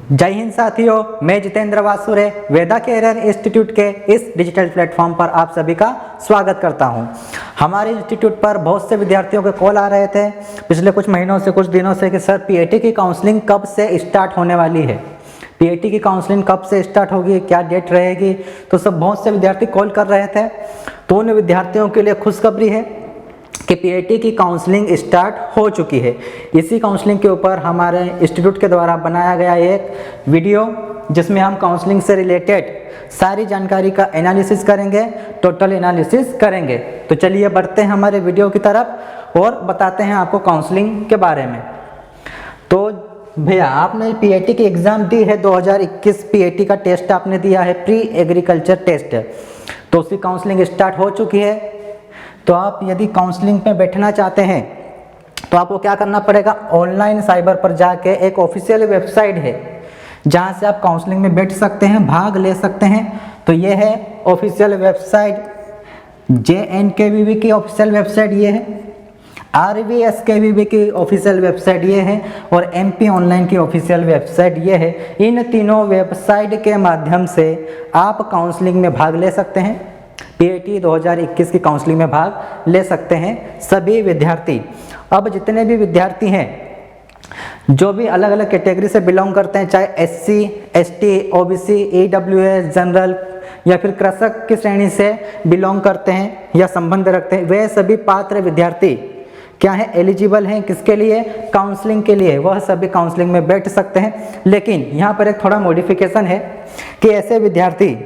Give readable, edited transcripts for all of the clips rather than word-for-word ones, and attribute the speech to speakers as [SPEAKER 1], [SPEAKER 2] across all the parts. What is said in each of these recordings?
[SPEAKER 1] जय हिंद साथियों, मैं जितेंद्र वासुरे वेदा कैरियर इंस्टीट्यूट के इस डिजिटल प्लेटफॉर्म पर आप सभी का स्वागत करता हूं। हमारे इंस्टीट्यूट पर बहुत से विद्यार्थियों के कॉल आ रहे थे पिछले कुछ महीनों से, कुछ दिनों से कि सर पीएटी की काउंसलिंग कब से स्टार्ट होने वाली है, पीएटी की काउंसलिंग कब से स्टार्ट होगी, क्या डेट रहेगी। तो सब बहुत से विद्यार्थी कॉल कर रहे थे। तो उन विद्यार्थियों के लिए खुशखबरी है कि पीएटी की काउंसलिंग स्टार्ट हो चुकी है। इसी काउंसलिंग के ऊपर हमारे इंस्टीट्यूट के द्वारा बनाया गया एक वीडियो जिसमें हम काउंसलिंग से रिलेटेड सारी जानकारी का एनालिसिस करेंगे, टोटल एनालिसिस करेंगे। तो चलिए बढ़ते हैं हमारे वीडियो की तरफ और बताते हैं आपको काउंसलिंग के बारे में। तो भैया आपने पीएटी की एग्ज़ाम दी है, 2021 पीएटी का टेस्ट आपने दिया है, प्री एग्रीकल्चर टेस्ट। तो उसकी काउंसलिंग स्टार्ट हो चुकी है। तो आप यदि काउंसलिंग पे बैठना चाहते हैं तो आपको क्या करना पड़ेगा, ऑनलाइन साइबर पर जाके एक ऑफिशियल वेबसाइट है जहां से आप काउंसलिंग में बैठ सकते हैं, भाग ले सकते हैं। तो ये है ऑफिशियल वेबसाइट, JNKVB की ऑफिशियल वेबसाइट ये है, RVSKVB की ऑफिशियल वेबसाइट ये है और MP ऑनलाइन की ऑफिशियल वेबसाइट ये है। इन तीनों वेबसाइट के माध्यम से आप काउंसलिंग में भाग ले सकते हैं, पीएटी 2021 की काउंसलिंग में भाग ले सकते हैं सभी विद्यार्थी। अब जितने भी विद्यार्थी हैं जो भी अलग अलग कैटेगरी से बिलोंग करते हैं, चाहे SC, ST, OBC, EWS, general या फिर कृषक की श्रेणी से बिलोंग करते हैं या संबंध रखते हैं, वे सभी पात्र विद्यार्थी क्या है, एलिजिबल हैं किसके लिए, काउंसलिंग के लिए। वह सभी काउंसलिंग में बैठ सकते हैं। लेकिन यहाँ पर एक थोड़ा मॉडिफिकेशन है कि ऐसे विद्यार्थी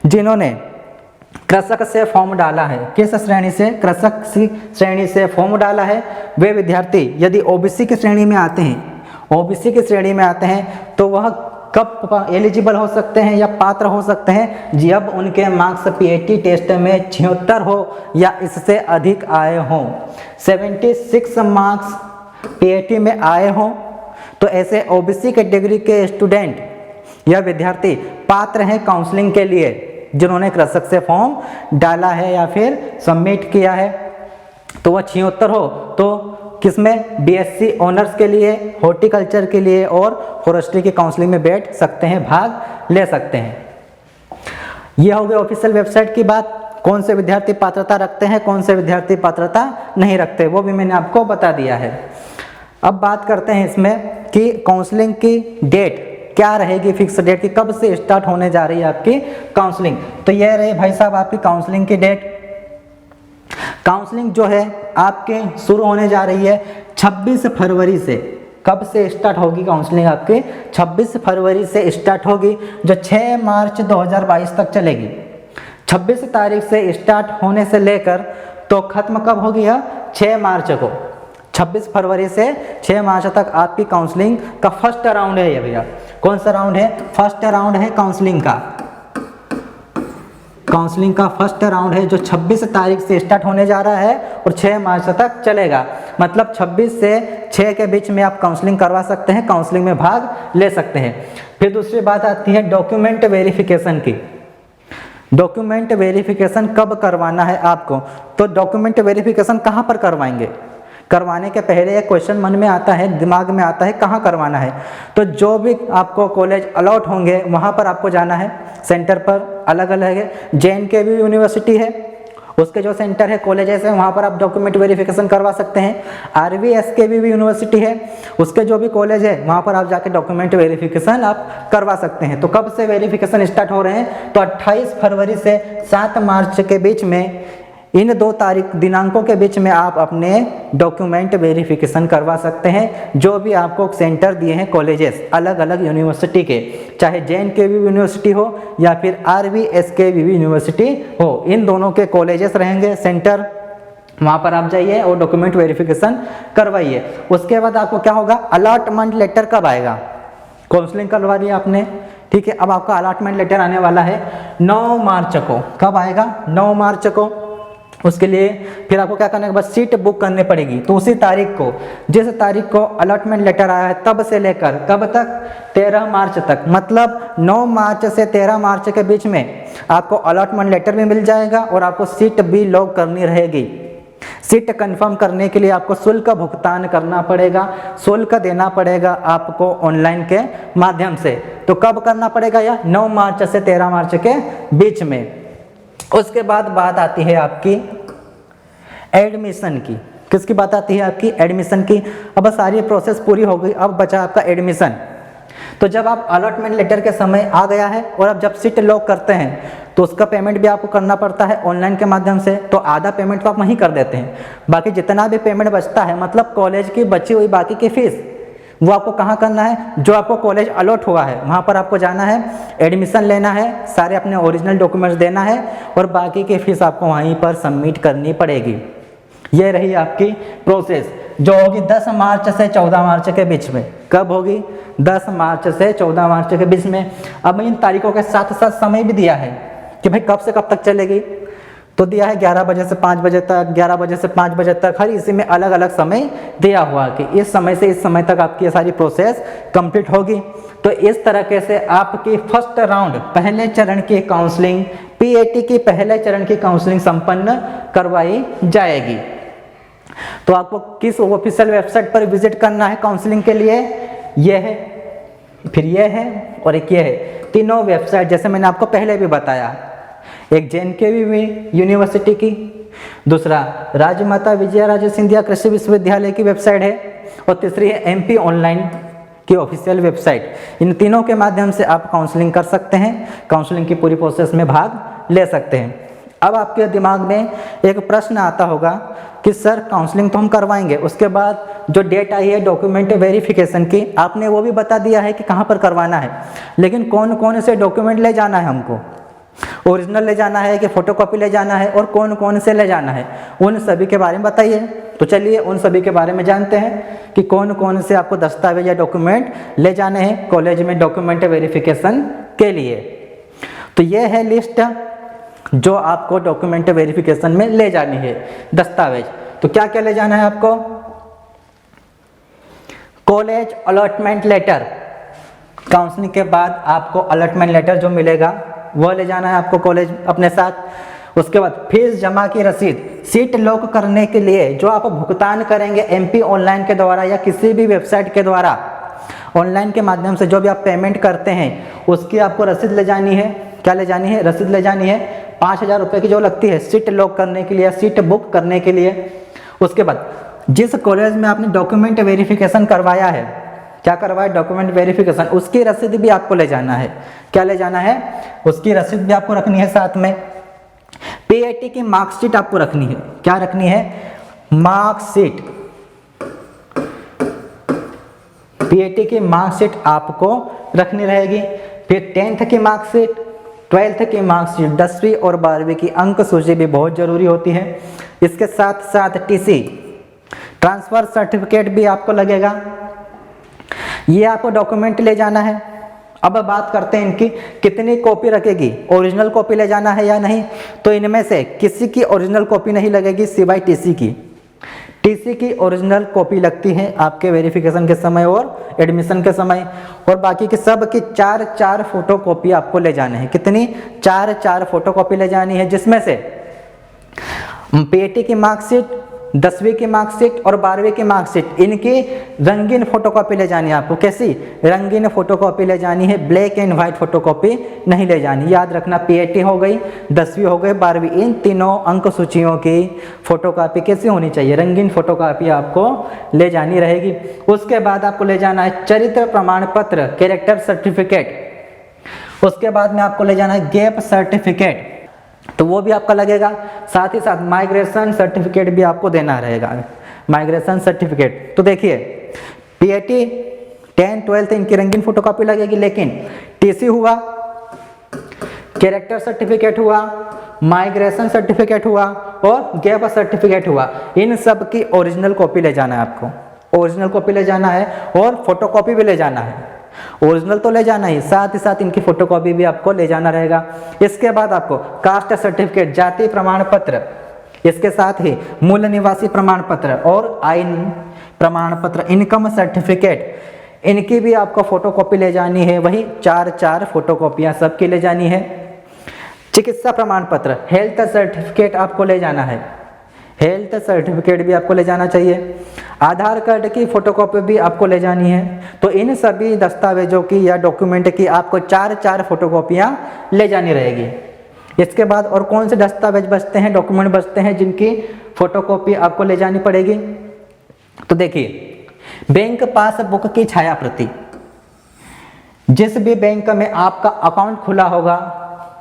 [SPEAKER 1] जिन्होंने कृषक से फॉर्म डाला है, किस श्रेणी से, कृषक की श्रेणी से फॉर्म डाला है, वे विद्यार्थी यदि ओबीसी की श्रेणी में आते हैं, ओबीसी की श्रेणी में आते हैं तो वह कब एलिजिबल हो सकते हैं या पात्र हो सकते हैं, जब उनके मार्क्स पीएटी टेस्ट में 76 हो या इससे अधिक आए हों, 76 मार्क्स पीएटी में आए हों। तो ऐसे ओबीसी कैटेगरी के स्टूडेंट या विद्यार्थी पात्र हैं काउंसलिंग के लिए, जिन्होंने कृषक से फॉर्म डाला है या फिर सबमिट किया है। तो वह 76 हो तो किसमें, बीएससी ऑनर्स के लिए, हॉर्टिकल्चर के लिए और फॉरेस्ट्री की काउंसलिंग में बैठ सकते हैं, भाग ले सकते हैं। यह हो गई ऑफिशियल वेबसाइट की बात। कौन से विद्यार्थी पात्रता रखते हैं, कौन से विद्यार्थी पात्रता नहीं रखते, वो भी मैंने आपको बता दिया है। अब बात करते हैं इसमें कि काउंसलिंग की डेट क्या रहेगी, फिक्स डेट की, कब से स्टार्ट होने जा रही है आपकी काउंसलिंग। तो यह रही भाई साहब आपकी काउंसलिंग की डेट। काउंसलिंग जो है आपके शुरू होने जा रही है 26 फरवरी से। कब से स्टार्ट होगी काउंसलिंग आपके, 26 फरवरी से स्टार्ट होगी, जो 6 मार्च 2022 तक चलेगी। 26 तारीख से स्टार्ट होने से लेकर तो खत्म कब होगी यह, 6 मार्च को। 26 फरवरी से 6 मार्च तक आपकी काउंसलिंग का फर्स्ट राउंड है ये भैया। कौन सा राउंड है, फर्स्ट राउंड है काउंसलिंग का। काउंसलिंग का फर्स्ट राउंड है जो 26 तारीख से स्टार्ट होने जा रहा है और 6 मार्च तक चलेगा। मतलब 26 से 6 के बीच में आप काउंसलिंग करवा सकते हैं, काउंसलिंग में भाग ले सकते हैं। फिर दूसरी बात आती है डॉक्यूमेंट वेरिफिकेशन की। डॉक्यूमेंट वेरिफिकेशन कब करवाना है आपको, तो डॉक्यूमेंट वेरिफिकेशन कहाँ पर करवाएंगे, करवाने के पहले एक क्वेश्चन मन में आता है, दिमाग में आता है, कहाँ करवाना है। तो जो भी आपको कॉलेज अलॉट होंगे वहाँ पर आपको जाना है, सेंटर पर अलग अलग है। JNKV यूनिवर्सिटी है, उसके जो सेंटर है, कॉलेजेस है, वहाँ पर आप डॉक्यूमेंट वेरिफिकेशन करवा सकते हैं। RVSKV यूनिवर्सिटी है, उसके जो भी कॉलेज है वहाँ पर आप जाके डॉक्यूमेंट वेरिफिकेशन आप करवा सकते हैं। तो कब से वेरिफिकेशन स्टार्ट हो रहे हैं, तो 28 फरवरी से 7 मार्च के बीच में, इन 2 तारीख दिनांकों के बीच में आप अपने डॉक्यूमेंट वेरिफिकेशन करवा सकते हैं। जो भी आपको सेंटर दिए हैं कॉलेजेस अलग अलग यूनिवर्सिटी के, चाहे JNKV यूनिवर्सिटी हो या फिर RVSKV यूनिवर्सिटी हो, इन दोनों के कॉलेजेस रहेंगे सेंटर, वहाँ पर आप जाइए और डॉक्यूमेंट वेरिफिकेशन करवाइए। उसके बाद आपको क्या होगा, अलॉटमेंट लेटर कब आएगा, काउंसलिंग करवा दी आपने, ठीक है। अब आपका अलॉटमेंट लेटर आने वाला है 9 मार्च को। कब आएगा, 9 मार्च को। उसके लिए फिर आपको क्या करना है, बस सीट बुक करनी पड़ेगी। तो उसी तारीख को, जिस तारीख को अलॉटमेंट लेटर आया है तब से लेकर कब तक, 13 मार्च तक। मतलब 9 मार्च से 13 मार्च के बीच में आपको अलॉटमेंट लेटर भी मिल जाएगा और आपको सीट भी लॉक करनी रहेगी। सीट कंफर्म करने के लिए आपको शुल्क भुगतान करना पड़ेगा, शुल्क देना पड़ेगा आपको ऑनलाइन के माध्यम से। तो कब करना पड़ेगा? यह 9 मार्च से 13 मार्च के बीच में। उसके बाद बात आती है आपकी एडमिशन की। किसकी बात आती है? आपकी एडमिशन की। अब सारी प्रोसेस पूरी हो गई, अब बचा आपका एडमिशन। तो जब आप अलॉटमेंट लेटर के समय आ गया है और अब जब सीट लॉक करते हैं तो उसका पेमेंट भी आपको करना पड़ता है ऑनलाइन के माध्यम से। तो आधा पेमेंट तो आप वहीं कर देते हैं, बाकी जितना भी पेमेंट बचता है, मतलब कॉलेज की बची हुई बाकी की फीस, वो आपको कहाँ करना है? जो आपको कॉलेज अलॉट हुआ है वहाँ पर आपको जाना है, एडमिशन लेना है, सारे अपने ओरिजिनल डॉक्यूमेंट्स देना है और बाकी की फीस आपको वहीं पर सबमिट करनी पड़ेगी। ये रही आपकी प्रोसेस जो होगी 10 मार्च से 14 मार्च के बीच में। कब होगी? 10 मार्च से 14 मार्च के बीच में। अब इन तारीखों के साथ साथ समय भी दिया है कि भाई कब से कब तक चलेगी। तो दिया है 11 बजे से 5 बजे तक, 11 बजे से 5 बजे तक, हर इसी में अलग अलग समय दिया हुआ कि इस समय से इस समय तक आपकी ये सारी प्रोसेस कंप्लीट होगी। तो इस तरीके से आपकी फर्स्ट राउंड पहले चरण की काउंसलिंग, पीएटी की पहले चरण की काउंसलिंग संपन्न करवाई जाएगी। तो आपको किस ऑफिशियल वेबसाइट पर विजिट करना है काउंसलिंग के लिए? यह है, फिर यह है और एक ये है। तीनों वेबसाइट जैसे मैंने आपको पहले भी बताया, एक JNKV यूनिवर्सिटी की, दूसरा राजमाता विजयाराजे सिंधिया कृषि विश्वविद्यालय की वेबसाइट है और तीसरी है MP ऑनलाइन की ऑफिशियल वेबसाइट। इन तीनों के माध्यम से आप काउंसलिंग कर सकते हैं, काउंसलिंग की पूरी प्रोसेस में भाग ले सकते हैं। अब आपके दिमाग में एक प्रश्न आता होगा कि सर काउंसलिंग तो हम करवाएंगे, उसके बाद जो डेट आई है डॉक्यूमेंट वेरिफिकेशन की, आपने वो भी बता दिया है कि कहाँ पर करवाना है, लेकिन कौन कौन से डॉक्यूमेंट ले जाना है हमको? ओरिजिनल ले जाना है कि फोटोकॉपी ले जाना है और कौन कौन से ले जाना है, उन सभी के बारे में बताइए। तो चलिए उन सभी के बारे में जानते हैं कि कौन कौन से आपको दस्तावेज या डॉक्यूमेंट ले जाने हैं कॉलेज में डॉक्यूमेंट वेरिफिकेशन के लिए। तो ये है लिस्ट जो आपको डॉक्यूमेंट वेरिफिकेशन में ले जानी है दस्तावेज। तो क्या क्या ले जाना है आपको? कॉलेज अलॉटमेंट लेटर, काउंसलिंग के बाद आपको अलॉटमेंट लेटर जो मिलेगा वो ले जाना है आपको कॉलेज अपने साथ। उसके बाद फीस जमा की रसीद, सीट लॉक करने के लिए जो आप भुगतान करेंगे MP ऑनलाइन के द्वारा या किसी भी वेबसाइट के द्वारा, ऑनलाइन के माध्यम से जो भी आप पेमेंट करते हैं उसकी आपको रसीद ले जानी है। क्या ले जानी है? रसीद ले जानी है 5,000 रुपये की जो लगती है सीट लॉक करने के लिए, सीट बुक करने के लिए। उसके बाद जिस कॉलेज में आपने डॉक्यूमेंट वेरिफिकेशन करवाया है, क्या करवाया? डॉक्यूमेंट वेरिफिकेशन, उसकी रसीद भी आपको ले जाना है। क्या ले जाना है? उसकी रसीद भी आपको रखनी है साथ में। पीएटी की मार्कशीट आपको रखनी है। क्या रखनी है? मार्कशीट। पीएटी की मार्कशीट आपको रखनी रहेगी। फिर 10th की मार्कशीट, 12th की मार्कशीट, 10वीं और 12वीं की अंक सूची भी बहुत जरूरी होती है। इसके साथ साथ TC, ट्रांसफर सर्टिफिकेट भी आपको लगेगा। ये आपको डॉक्यूमेंट ले जाना है। अब बात करते हैं इनकी कितनी कॉपी रखेगी, ओरिजिनल कॉपी ले जाना है या नहीं। तो इनमें से किसी की ओरिजिनल कॉपी नहीं लगेगी सिवाय TC की। TC की ओरिजिनल कॉपी लगती है आपके वेरिफिकेशन के समय और एडमिशन के समय, और बाकी के सब की 4-4 फोटो कॉपी आपको ले जाने हैं। कितनी? 4-4 फोटो कॉपी ले जानी है, जिसमें से पीएटी की मार्कशीट, 10वीं की मार्कशीट और 12वीं की मार्कशीट, इनकी रंगीन फोटोकॉपी ले जानी है आपको। कैसी? रंगीन फोटोकॉपी ले जानी है, ब्लैक एंड व्हाइट फोटोकॉपी नहीं ले जानी। याद रखना, पीएटी हो गई, 10वीं हो गई, 12वीं, इन तीनों अंक सूचियों की फोटोकॉपी कैसी होनी चाहिए? रंगीन फोटोकॉपी आपको ले जानी रहेगी। उसके बाद आपको ले जाना है चरित्र प्रमाण पत्र, कैरेक्टर सर्टिफिकेट। उसके बाद में आपको ले जाना है गैप सर्टिफिकेट, तो वो भी आपका लगेगा। साथ ही साथ माइग्रेशन सर्टिफिकेट भी आपको देना रहेगा, माइग्रेशन सर्टिफिकेट। तो देखिए पीएटी 10, 12 इनकी रंगीन फोटोकॉपी लगेगी, लेकिन TC हुआ, कैरेक्टर सर्टिफिकेट हुआ, माइग्रेशन सर्टिफिकेट हुआ और गैप सर्टिफिकेट हुआ, इन सब की ओरिजिनल कॉपी ले जाना है आपको। ओरिजिनल कॉपी ले जाना है और फोटोकॉपी भी ले जाना है। ओरिजिनल तो ले जाना ही, साथ ही साथ इनकी फोटोकॉपी भी आपको ले जाना रहेगा। इसके बाद आपको कास्ट सर्टिफिकेट, जाति प्रमाण पत्र, इसके साथ ही मूल निवासी प्रमाण पत्र और आय प्रमाण पत्र, इनकम सर्टिफिकेट, इनकी भी आपको फोटोकॉपी ले जानी है। वही 4-4 फोटोकॉपियां सबकी ले जानी है। चिकित्सा प्रमाण पत्र, हेल्थ सर्टिफिकेट आपको ले जाना है। हेल्थ सर्टिफिकेट भी आपको ले जाना चाहिए, आधार कार्ड की फ़ोटोकॉपी भी आपको ले जानी है। तो इन सभी दस्तावेज़ों की या डॉक्यूमेंट की आपको 4 फ़ोटोकॉपियाँ ले जानी रहेगी। इसके बाद और कौन से दस्तावेज बचते हैं, डॉक्यूमेंट बचते हैं जिनकी फ़ोटोकॉपी आपको ले जानी पड़ेगी? तो देखिए, बैंक पासबुक की छाया प्रति, जिस भी बैंक में आपका अकाउंट खुला होगा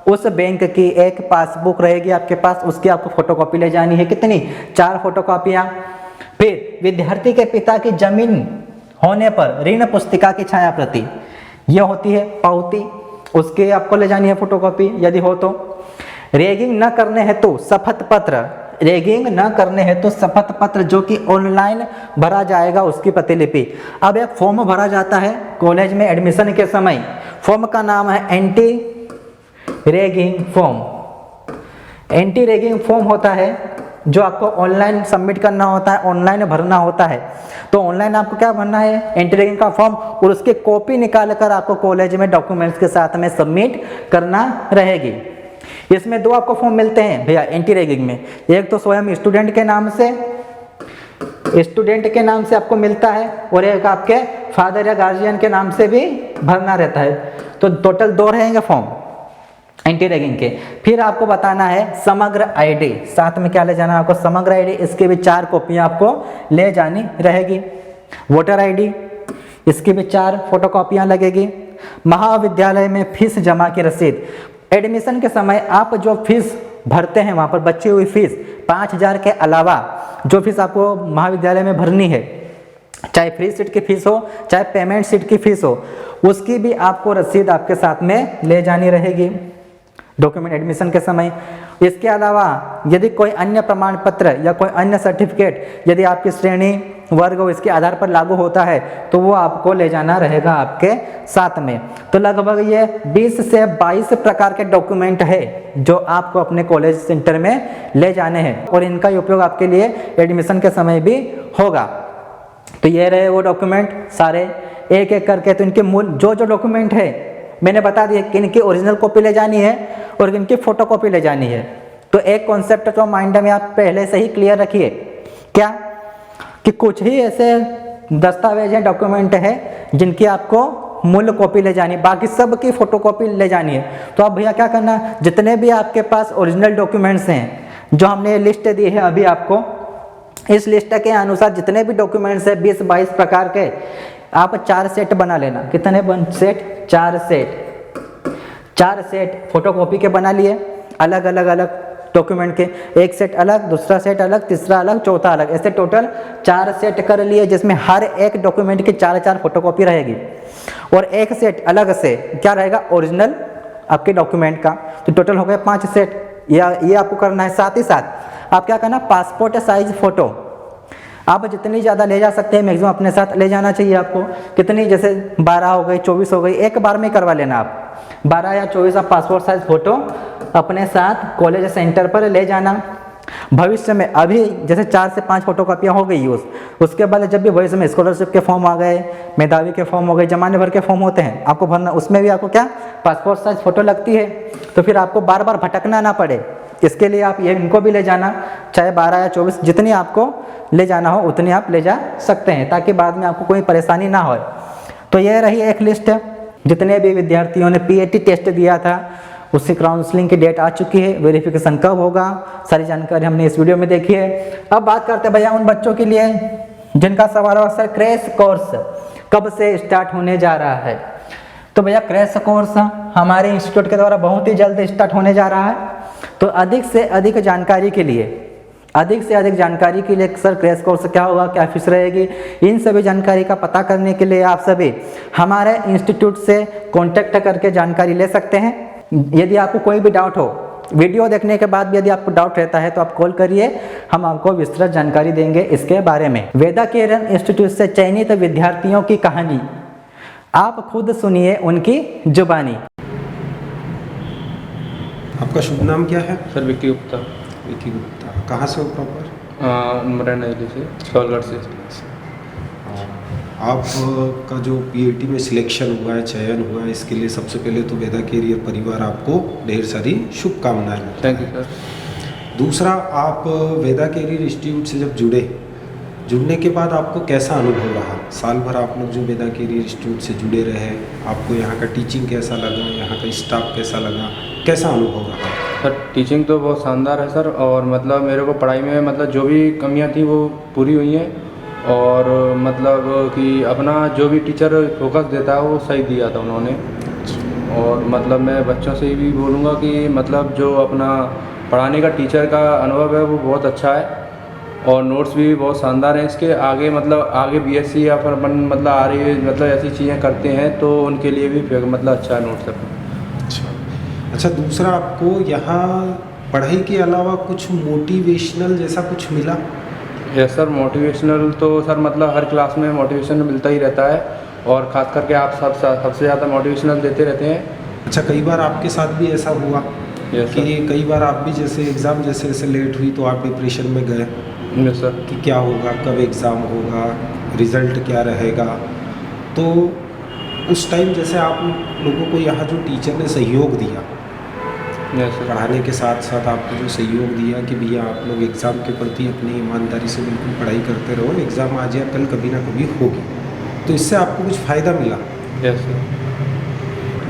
[SPEAKER 1] उस बैंक की एक पासबुक रहेगी आपके पास, उसकी आपको फोटोकॉपी ले जानी है। कितनी? 4 फोटोकॉपियाँ। फिर विद्यार्थी के पिता की जमीन होने पर ऋण पुस्तिका की छाया प्रति, यह होती है पावती, उसकी आपको ले जानी है फोटोकॉपी यदि हो तो। रैगिंग न करने हेतु शपथ पत्र, रैगिंग न करने हेतु शपथ पत्र जो कि ऑनलाइन भरा जाएगा उसकी प्रतिलिपि। अब एक फॉर्म भरा जाता है कॉलेज में एडमिशन के समय, फॉर्म का नाम है anti ragging form. Anti ragging form होता है जो आपको ऑनलाइन सबमिट करना होता है, ऑनलाइन भरना होता है। तो ऑनलाइन आपको क्या भरना है? एंटी रैगिंग का फॉर्म, और उसकी कॉपी निकाल कर आपको कॉलेज में डॉक्यूमेंट्स के साथ में सबमिट करना रहेगी। इसमें 2 आपको फॉर्म मिलते हैं भैया एंटी रैगिंग में, एक तो स्वयं स्टूडेंट के नाम से, स्टूडेंट के नाम से आपको मिलता है, और एक आपके फादर या गार्जियन के नाम से भी भरना रहता है। तो टोटल 2 रहेंगे फॉर्म एंटी रैगिंग के। फिर आपको बताना है समग्र आईडी, साथ में क्या ले जाना है आपको? समग्र आईडी, इसके भी 4 कॉपियाँ आपको ले जानी रहेगी। वोटर आईडी, इसकी भी 4 फोटोकॉपियाँ लगेगी। महाविद्यालय में फीस जमा की रसीद, एडमिशन के समय आप जो फीस भरते हैं वहाँ पर बची हुई फीस 5,000 के अलावा जो फीस आपको महाविद्यालय में भरनी है, चाहे फ्री सीट की फीस हो चाहे पेमेंट सीट की फीस हो, उसकी भी आपको रसीद आपके साथ में ले जानी रहेगी डॉक्यूमेंट एडमिशन के समय। इसके अलावा यदि कोई अन्य प्रमाण पत्र या कोई अन्य सर्टिफिकेट यदि आपकी श्रेणी वर्ग हो इसके आधार पर लागू होता है तो वो आपको ले जाना रहेगा आपके साथ में। तो लगभग ये 20 से 22 प्रकार के डॉक्यूमेंट है जो आपको अपने कॉलेज सेंटर में ले जाने हैं, और इनका उपयोग आपके लिए एडमिशन के समय भी होगा। तो ये रहे वो डॉक्यूमेंट सारे एक एक करके। तो इनके मूल जो डॉक्यूमेंट है मैंने बता दिया कि इनकी ओरिजिनल कॉपी ले जानी है और इनकी फोटोकॉपी ले जानी है। तो एक कॉन्सेप्ट तो माइंड में आप पहले से ही क्लियर रखिए, क्या कि कुछ ही ऐसे दस्तावेज हैं, डॉक्यूमेंट है जिनकी आपको मूल कॉपी ले जानी है, बाकी सब की फोटोकॉपी ले जानी है। तो अब भैया क्या करना, जितने भी आपके पास ओरिजिनल डॉक्यूमेंट्स हैं जो हमने लिस्ट दी है अभी आपको, इस लिस्ट के अनुसार जितने भी डॉक्यूमेंट्स हैं 20-22 प्रकार के, आप 4 सेट बना लेना। कितने सेट? 4 सेट। 4 सेट फोटोकॉपी के बना लिए, अलग अलग अलग डॉक्यूमेंट के, एक सेट अलग, दूसरा सेट अलग, तीसरा अलग, चौथा अलग, ऐसे टोटल 4 सेट कर लिए जिसमें हर एक डॉक्यूमेंट की 4-4 फोटोकॉपी रहेगी, और एक सेट अलग से क्या रहेगा? ओरिजिनल आपके डॉक्यूमेंट का। तो टोटल हो गए 5 सेट। ये आपको करना है। साथ ही साथ आप क्या करना, पासपोर्ट साइज फोटो आप जितनी ज़्यादा ले जा सकते हैं मैक्सिमम अपने साथ ले जाना चाहिए आपको। कितनी? जैसे 12 हो गई, 24 हो गई, एक बार में करवा लेना आप। 12 या 24 आप पासपोर्ट साइज फोटो अपने साथ कॉलेज सेंटर पर ले जाना। भविष्य में अभी जैसे 4 से 5 फोटोकॉपियाँ हो गई यूज़, उसके बाद जब भी भविष्य में स्कॉलरशिप के फॉर्म आ गए, मेधावी के फॉर्म हो गए, जमाने भर के फॉर्म होते हैं आपको भरना, उसमें भी आपको क्या पासपोर्ट साइज फोटो लगती है। तो फिर आपको बार बार भटकना ना पड़े, इसके लिए आप ये इनको भी ले जाना, चाहे 12 या 24 जितनी आपको ले जाना हो उतनी आप ले जा सकते हैं, ताकि बाद में आपको कोई परेशानी ना हो। तो ये रही एक लिस्ट, जितने भी विद्यार्थियों ने पीएटी टेस्ट दिया था उसकी काउंसलिंग की डेट आ चुकी है, वेरिफिकेशन कब होगा, सारी जानकारी हमने इस वीडियो में देखी है। अब बात करते हैं भैया उन बच्चों के लिए जिनका सवाल हो सर क्रैश कोर्स कब से स्टार्ट होने जा रहा है। तो भैया क्रैश कोर्स हमारे इंस्टीट्यूट के द्वारा बहुत ही जल्द स्टार्ट होने जा रहा है। तो अधिक से अधिक जानकारी के लिए सर क्रैश कोर्स क्या होगा, क्या फीस रहेगी, इन सभी जानकारी का पता करने के लिए आप सभी हमारे इंस्टीट्यूट से कांटेक्ट करके जानकारी ले सकते हैं। यदि आपको कोई भी डाउट हो, वीडियो देखने के बाद भी यदि आपको डाउट रहता है तो आप कॉल करिए, हम आपको विस्तृत जानकारी देंगे इसके बारे में। वेदा केरन इंस्टीट्यूट से चयनित विद्यार्थियों की कहानी आप खुद सुनिए उनकी जुबानी।
[SPEAKER 2] आपका शुभ नाम क्या है?
[SPEAKER 3] सर विक्की गुप्ता।
[SPEAKER 2] विक्की गुप्ता, कहाँ से हो प्रॉपर?
[SPEAKER 3] मुरैना जिले से, छौलगढ़ से।
[SPEAKER 2] आपका जो पीएटी में सिलेक्शन हुआ है, चयन हुआ है, इसके लिए सबसे पहले तो वेदा कैरियर परिवार आपको ढेर सारी शुभकामनाएं।
[SPEAKER 3] Thank you sir.
[SPEAKER 2] दूसरा, आप वेदा कैरियर इंस्टीट्यूट से जब जुड़ने के बाद आपको कैसा अनुभव रहा? साल भर आप लोग जो वेदा कैरियर इंस्टीट्यूट से जुड़े रहे, आपको यहाँ का टीचिंग कैसा लगा, यहाँ का स्टाफ कैसा लगा, कैसा अनुभव रहा?
[SPEAKER 3] सर टीचिंग तो बहुत शानदार है सर, और मतलब मेरे को पढ़ाई में मतलब जो भी कमियां थी वो पूरी हुई हैं, और मतलब कि अपना जो भी टीचर फोकस देता है वो सही दिया था उन्होंने। और मतलब मैं बच्चों से भी बोलूँगा कि मतलब जो अपना पढ़ाने का टीचर का अनुभव है वो बहुत अच्छा है, और नोट्स भी बहुत शानदार हैं इसके। आगे मतलब आगे बीएससी या फिर अपन मतलब आ रही है मतलब ऐसी चीज़ें करते हैं तो उनके लिए भी मतलब अच्छा है नोट्स है।
[SPEAKER 2] अच्छा, दूसरा, आपको यहाँ पढ़ाई के अलावा कुछ मोटिवेशनल जैसा कुछ मिला?
[SPEAKER 3] यस सर, मोटिवेशनल तो सर मतलब हर क्लास में मोटिवेशन मिलता ही रहता है, और ख़ास करके आप सबसे ज़्यादा मोटिवेशनल देते रहते हैं।
[SPEAKER 2] अच्छा, कई बार आपके साथ भी ऐसा हुआ
[SPEAKER 3] यस
[SPEAKER 2] कि कई बार आप भी जैसे एग्ज़ाम जैसे लेट हुई तो आप डिप्रेशन में गए
[SPEAKER 3] यस सर।
[SPEAKER 2] कि क्या होगा, कब एग्ज़ाम होगा, रिज़ल्ट क्या रहेगा? तो उस टाइम जैसे आप लोगों को यहाँ जो टीचर ने सहयोग दिया,
[SPEAKER 3] यस सर।
[SPEAKER 2] पढ़ाने के साथ साथ आपको जो सहयोग दिया कि भैया आप लोग एग्ज़ाम के प्रति अपनी ईमानदारी से बिल्कुल पढ़ाई करते रहो, एग्ज़ाम आज या कल कभी ना कभी होगी, तो इससे आपको कुछ फ़ायदा मिला?
[SPEAKER 3] Yes sir.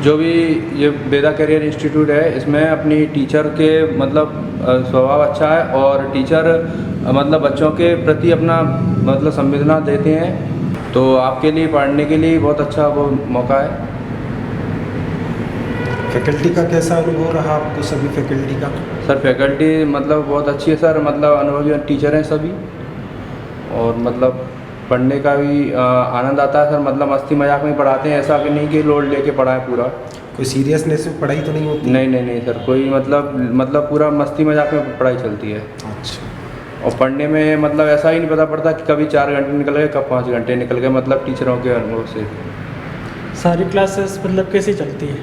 [SPEAKER 3] जो भी ये वेदा कैरियर इंस्टीट्यूट है इसमें अपनी टीचर के मतलब स्वभाव अच्छा है, और टीचर मतलब बच्चों के प्रति अपना मतलब संवेदना देते हैं, तो आपके लिए पढ़ने के लिए बहुत अच्छा वो मौका है।
[SPEAKER 2] फैकल्टी का कैसा अनुभव रहा आपको, सभी फैकल्टी का?
[SPEAKER 3] सर फैकल्टी मतलब बहुत अच्छी है सर, मतलब अनुभवी टीचर हैं सभी, और मतलब पढ़ने का भी आनंद आता है सर। मतलब मस्ती मजाक में पढ़ाते हैं, ऐसा कि नहीं कि लोड लेके पढ़ाएं पूरा।
[SPEAKER 2] कोई सीरियसनेस में पढ़ाई तो नहीं होती?
[SPEAKER 3] नहीं सर, कोई मतलब पूरा मस्ती मजाक में पढ़ाई चलती है।
[SPEAKER 2] अच्छा।
[SPEAKER 3] और पढ़ने में मतलब ऐसा ही नहीं पता पड़ता कि कभी 4 घंटे निकल गए, कब 5 घंटे निकल गए, मतलब टीचरों के अनुभव से।
[SPEAKER 4] सारी क्लासेस मतलब कैसी चलती है?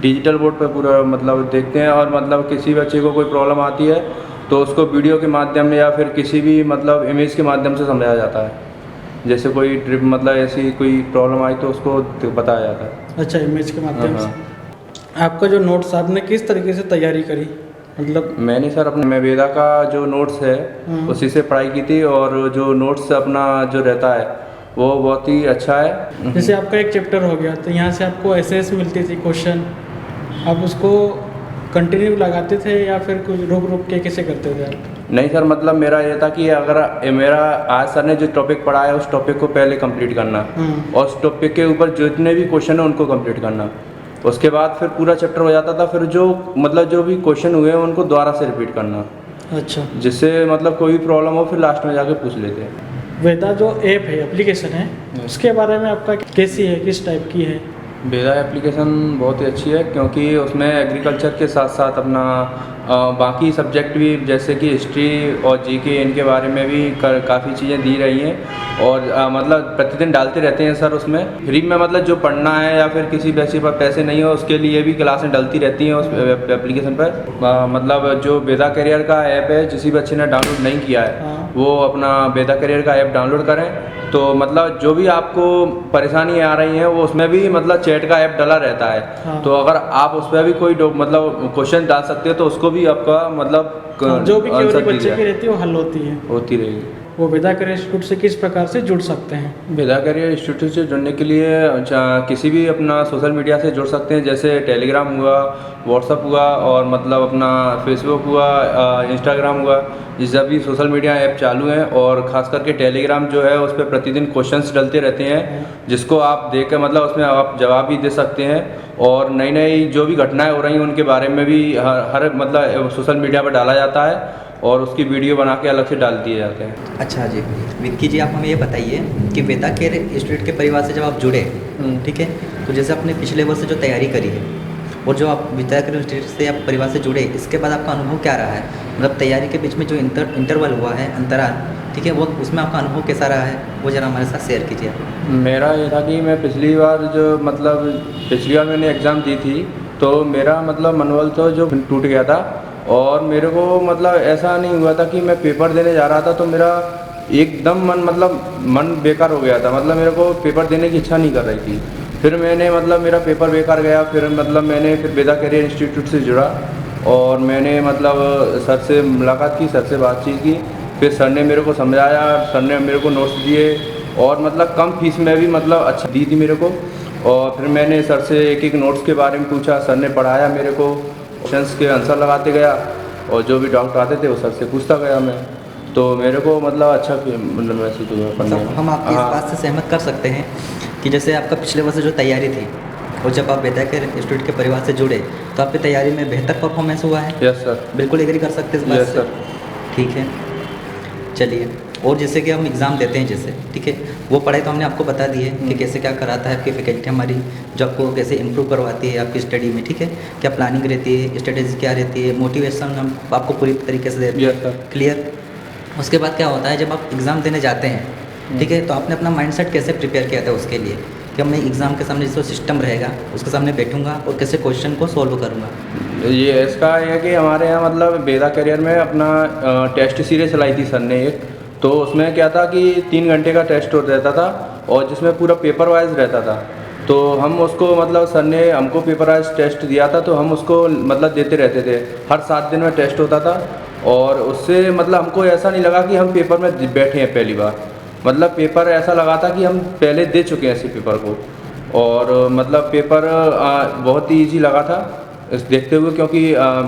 [SPEAKER 3] डिजिटल बोर्ड पर पूरा मतलब देखते हैं, और मतलब किसी बच्चे को कोई प्रॉब्लम आती है तो उसको वीडियो के माध्यम में या फिर किसी भी मतलब इमेज के माध्यम से समझाया जाता है। जैसे कोई ट्रिप मतलब ऐसी कोई प्रॉब्लम आई तो उसको बताया जाता है।
[SPEAKER 4] अच्छा, इमेज के माध्यम
[SPEAKER 3] हाँ।
[SPEAKER 4] से। आपका जो नोट्स आपने किस तरीके से तैयारी करी? मतलब
[SPEAKER 3] मैंने सर अपने वेदा का जो नोट्स है उसी से पढ़ाई की थी, और जो नोट्स अपना जो रहता है वो बहुत ही अच्छा है।
[SPEAKER 4] जैसे आपका एक चैप्टर हो गया तो यहाँ से आपको एसएस मिलती थी क्वेश्चन, आप उसको कंटिन्यू लगाते थे या फिर कुछ रोक रोक के कैसे करते थे आप?
[SPEAKER 3] नहीं सर, मतलब मेरा ये था कि अगर मेरा आज सर ने जो टॉपिक पढ़ाया है उस टॉपिक को पहले कंप्लीट करना, और उस टॉपिक के ऊपर जितने भी क्वेश्चन है उनको कंप्लीट करना, उसके बाद फिर पूरा चैप्टर हो जाता था। फिर जो मतलब जो भी क्वेश्चन हुए हैं उनको दोबारा से रिपीट करना,
[SPEAKER 4] अच्छा,
[SPEAKER 3] जिससे मतलब कोई भी प्रॉब्लम हो फिर लास्ट में जाके पूछ लेते हैं।
[SPEAKER 4] वेदा जो ऐप है, एप्लीकेशन है, उसके बारे में आपका कैसी है, किस टाइप की है?
[SPEAKER 3] वेदा एप्लीकेशन बहुत ही अच्छी है, क्योंकि उसमें एग्रीकल्चर के साथ साथ अपना बाकी सब्जेक्ट भी जैसे कि हिस्ट्री और जीके इनके बारे में भी काफ़ी चीज़ें दी रही हैं, और मतलब प्रतिदिन डालते रहते हैं सर उसमें फ्री में। मतलब जो पढ़ना है या फिर किसी बच्चे पर पैसे नहीं हो उसके लिए भी क्लासें डलती रहती हैं उस एप्लीकेशन पर। मतलब जो वेदा कैरियर का ऐप है, जिस बच्चे ने डाउनलोड नहीं किया है वो अपना वेदा कैरियर का ऐप डाउनलोड करें, तो मतलब जो भी आपको परेशानी आ रही है वो उसमें भी मतलब चैट का ऐप डला रहता है।
[SPEAKER 4] हाँ।
[SPEAKER 3] तो अगर आप उस पर भी कोई मतलब क्वेश्चन डाल सकते हो तो उसको भी आपका मतलब
[SPEAKER 4] जो भी
[SPEAKER 3] आंसर
[SPEAKER 4] क्वेरी
[SPEAKER 3] मिल
[SPEAKER 4] बच्चे की
[SPEAKER 3] जाए,
[SPEAKER 4] रहती है वो हल होती है।
[SPEAKER 3] होती रहेगी।
[SPEAKER 4] वो वेदा कैरियर इंस्टीट्यूट से किस प्रकार से जुड़ सकते हैं?
[SPEAKER 3] वेदा कैरियर इंस्टीट्यूट से जुड़ने के लिए किसी भी अपना सोशल मीडिया से जुड़ सकते हैं, जैसे टेलीग्राम हुआ, व्हाट्सअप हुआ, और मतलब अपना फेसबुक हुआ, इंस्टाग्राम हुआ, जिस भी सोशल मीडिया ऐप चालू हैं। और ख़ास करके टेलीग्राम जो है उस पर प्रतिदिन क्वेश्चंस डलते रहते हैं, जिसको आप देख कर मतलब उसमें आप जवाब भी दे सकते हैं, और नई नई जो भी घटनाएं हो रही हैं उनके बारे में भी हर मतलब सोशल मीडिया पर डाला जाता है, और उसकी वीडियो बना के अलग से डाल दिए जाते हैं।
[SPEAKER 5] अच्छा जी, विक्की जी, आप हमें ये बताइए कि वेदा कैरियर इंस्टीट्यूट के परिवार से जब आप जुड़े, ठीक है, तो जैसे आपने पिछले वर्ष जो तैयारी करी है और जो आप वेदा कैरियर इंस्टीट्यूट से आप परिवार से जुड़े, इसके बाद आपका अनुभव क्या रहा है? मतलब तैयारी के बीच में जो इंटरवल हुआ है, अंतराल, ठीक है, वो उसमें आपका अनुभव कैसा रहा है, वो ज़रा हमारे साथ शेयर कीजिए।
[SPEAKER 3] मेरा ये था कि मैं पिछली बार मैंने एग्ज़ाम दी थी, तो मेरा मतलब मनोबल तो जो टूट गया था, और मेरे को मतलब ऐसा नहीं हुआ था कि मैं पेपर देने जा रहा था तो मेरा एकदम मन बेकार हो गया था। मतलब मेरे को पेपर देने की इच्छा नहीं कर रही थी। फिर मैंने मतलब मेरा पेपर बेकार गया, फिर मैंने वेदा कैरियर इंस्टीट्यूट से जुड़ा, और मैंने मतलब सर से मुलाकात की, सर से बातचीत की, फिर सर ने मेरे को समझाया, सर ने मेरे को नोट्स दिए और मतलब कम फीस में भी मतलब अच्छा दी थी मेरे को। और फिर मैंने सर से एक एक नोट्स के बारे में पूछा, सर ने पढ़ाया मेरे को, क्वेश्चंस के आंसर लगाते गया और जो भी डाउट आते थे वो सर से पूछता गया मैं, तो मेरे को मतलब अच्छा मतलब महसूस हुआ पढ़ने में।
[SPEAKER 5] हम आपकी इस बात से सहमत कर सकते हैं कि जैसे आपका पिछले वर्ष जो तैयारी थी और जब आप वेदा केयर इंस्टीट्यूट के परिवार से जुड़े तो आपकी तैयारी में बेहतर परफॉर्मेंस हुआ है?
[SPEAKER 3] Yes sir.
[SPEAKER 5] बिल्कुल एग्री कर सकते हैं इस बात
[SPEAKER 3] यस
[SPEAKER 5] से?
[SPEAKER 3] सर।
[SPEAKER 5] ठीक है, चलिए। और जैसे कि हम एग्ज़ाम देते हैं जैसे, ठीक है, वो पढ़ाई तो हमने आपको बता दी है कि कैसे क्या कराता है आपकी फैकल्टी हमारी, जो आपको कैसे इम्प्रूव करवाती है आपकी स्टडी में, ठीक है, क्या प्लानिंग रहती है, स्ट्रेटेजी क्या रहती है, मोटिवेशन हम आपको पूरी तरीके से देते
[SPEAKER 3] यस
[SPEAKER 5] हैं।
[SPEAKER 3] सर।
[SPEAKER 5] क्लियर। उसके बाद क्या होता है जब आप एग्ज़ाम देने जाते हैं, ठीक है, तो आपने अपना माइंडसेट कैसे प्रिपेयर किया था उसके लिए कि मैं एग्ज़ाम के सामने जो सिस्टम रहेगा उसके सामने बैठूंगा और कैसे क्वेश्चन को सॉल्व करूंगा?
[SPEAKER 3] ये इसका है कि हमारे यहाँ मतलब वेदा करियर में अपना टेस्ट सीरीज चलाई थी सर ने एक, तो उसमें क्या था कि 3 घंटे का टेस्ट रहता था और जिसमें पूरा पेपर वाइज रहता था। तो हम उसको मतलब सर ने हमको पेपर वाइज टेस्ट दिया था, तो हम उसको मतलब देते रहते थे। हर 7 दिन में टेस्ट होता था और उससे मतलब हमको ऐसा नहीं लगा कि हम पेपर में बैठे हैं पहली बार, मतलब पेपर ऐसा लगा था कि हम पहले दे चुके हैं इसी पेपर को। और मतलब पेपर बहुत ही ईजी लगा था इस देखते हुए, क्योंकि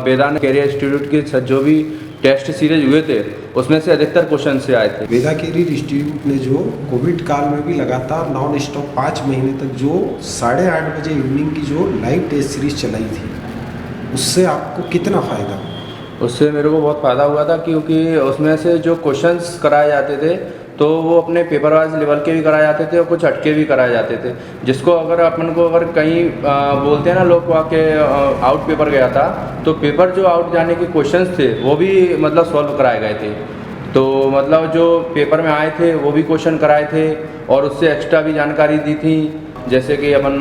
[SPEAKER 3] वेदा करियर इंस्टीट्यूट के जो भी टेस्ट सीरीज हुए थे उसमें से अधिकतर क्वेश्चन से आए थे।
[SPEAKER 2] वेदा केरी इंस्टीट्यूट ने जो कोविड काल में भी लगातार नॉन स्टॉप 5 महीने तक जो 8:30 बजे इवनिंग की जो लाइव टेस्ट सीरीज चलाई थी, उससे आपको कितना फ़ायदा?
[SPEAKER 3] उससे मेरे को बहुत फ़ायदा हुआ था, क्योंकि उसमें से जो क्वेश्चंस कराए जाते थे तो वो अपने पेपर वाइज लेवल के भी कराए जाते थे और कुछ हटके भी कराए जाते थे, जिसको अगर अपन को अगर कहीं बोलते हैं ना लोग के आउट पेपर गया था, तो पेपर जो आउट जाने के क्वेश्चंस थे वो भी मतलब सॉल्व कराए गए थे। तो मतलब जो पेपर में आए थे वो भी क्वेश्चन कराए थे और उससे एक्स्ट्रा भी जानकारी दी थी, जैसे कि अपन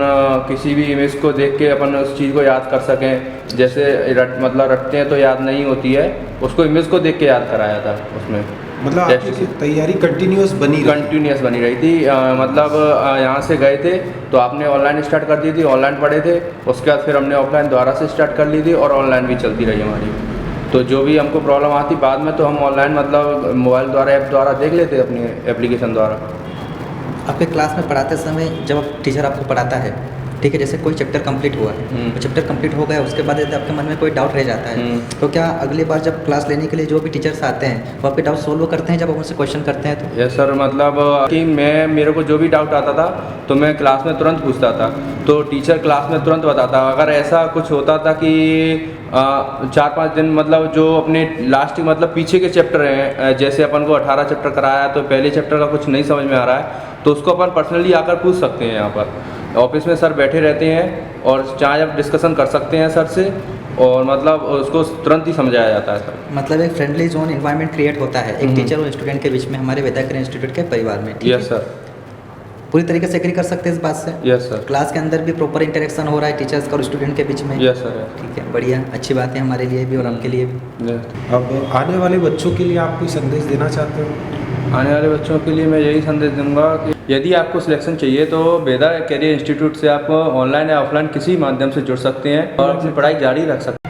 [SPEAKER 3] किसी भी इमेज को देख के अपन उस चीज़ को याद कर सकें। जैसे रटते हैं तो याद नहीं होती है, उसको इमेज को देख के याद कराया था उसमें।
[SPEAKER 2] मतलब आपकी तैयारी कंटिन्यूस बनी
[SPEAKER 3] रही थी। मतलब यहाँ से गए थे तो आपने ऑनलाइन स्टार्ट कर दी थी, ऑनलाइन पढ़े थे, उसके बाद फिर हमने ऑफलाइन दोबारा से स्टार्ट कर ली थी और ऑनलाइन भी चलती रही हमारी। तो जो भी हमको प्रॉब्लम आती बाद में तो हम ऑनलाइन मतलब मोबाइल द्वारा ऐप द्वारा देख लेते अपनी एप्लीकेशन द्वारा।
[SPEAKER 5] आपके क्लास में पढ़ाते समय जब टीचर आपको पढ़ाता है, ठीक है, जैसे कोई चैप्टर कंप्लीट हुआ है, तो चैप्टर कंप्लीट हो गया, उसके बाद यदि आपके मन में कोई डाउट रह जाता है, तो क्या अगली बार जब क्लास लेने के लिए जो भी टीचर्स आते हैं वो आपके डाउट सोल्व करते हैं जब आप उनसे क्वेश्चन करते हैं तो?
[SPEAKER 3] यस सर, मतलब कि मेरे को जो भी डाउट आता था तो मैं क्लास में तुरंत पूछता था, तो टीचर क्लास में तुरंत बताता। अगर ऐसा कुछ होता था कि 4-5 दिन मतलब जो अपने लास्ट मतलब पीछे के चैप्टर हैं, जैसे अपन को 18 चैप्टर कराया तो पहले चैप्टर का कुछ नहीं समझ में आ रहा है, तो उसको अपन पर्सनली आकर पूछ सकते हैं। यहाँ पर ऑफिस में सर बैठे रहते हैं और चाहे आप डिस्कशन कर सकते हैं सर से, और मतलब उसको तुरंत ही समझाया जाता है सर।
[SPEAKER 5] मतलब एक फ्रेंडली जोन इन्वायरमेंट क्रिएट होता है एक टीचर और स्टूडेंट के बीच में हमारे वेदा केयर इंस्टीट्यूट के परिवार में।
[SPEAKER 3] Yes sir.
[SPEAKER 5] पूरी तरीके से एग्री कर सकते हैं इस बात से?
[SPEAKER 3] Yes sir.
[SPEAKER 5] क्लास के अंदर भी प्रॉपर इंटरेक्शन हो रहा है टीचर्स का और स्टूडेंट के बीच में?
[SPEAKER 3] Yes sir.
[SPEAKER 5] ठीक है, बढ़िया, अच्छी बात है हमारे लिए भी और आपके लिए भी।
[SPEAKER 2] अब आने वाले बच्चों के लिए आप कोई संदेश देना चाहते हो?
[SPEAKER 3] आने वाले बच्चों के लिए मैं यही संदेश दूंगा कि यदि आपको सिलेक्शन चाहिए तो वेदा करियर इंस्टीट्यूट से आप ऑनलाइन या ऑफलाइन किसी माध्यम से जुड़ सकते हैं और अपनी पढ़ाई जारी रख सकते हैं।